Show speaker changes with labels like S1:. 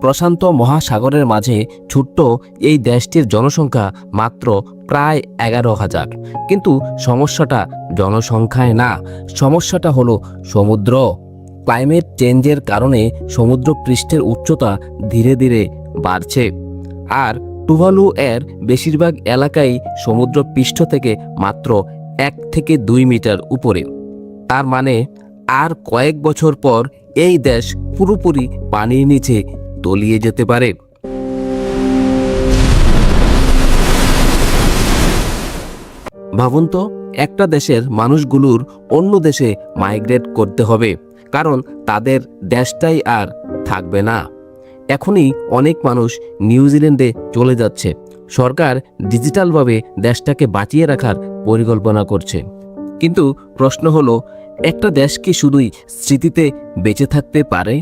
S1: প্রশান্ত মহাসাগরের মাঝে ছোট্ট এই দেশটির জনসংখ্যা মাত্র প্রায় 11,000। কিন্তু সমস্যাটা জনসংখ্যায় না, সমস্যাটা হলো সমুদ্র। ক্লাইমেট চেঞ্জের কারণে সমুদ্র পৃষ্ঠের উচ্চতা ধীরে ধীরে বাড়ছে, আর টুভালু এর বেশিরভাগ এলাকাই সমুদ্র পৃষ্ঠ থেকে মাত্র 1 থেকে 2 মিটার উপরে। তার মানে আর কয়েক বছর পর এই দেশ পুরোপুরি পানির নিচে তলিয়ে যেতে পারে। ভাবুন তো, একটা দেশের মানুষগুলোর অন্য দেশে মাইগ্রেট করতে হবে, কারণ তাদের দেশটাই আর থাকবে না। এখনই অনেক মানুষ নিউজিল্যান্ডে চলে যাচ্ছে। সরকার ডিজিটালভাবে দেশটাকে বাঁচিয়ে রাখার পরিকল্পনা করছে। কিন্তু প্রশ্ন হলো, একটা দেশ কি শুধুই স্মৃতিতে বেঁচে থাকতে পারে?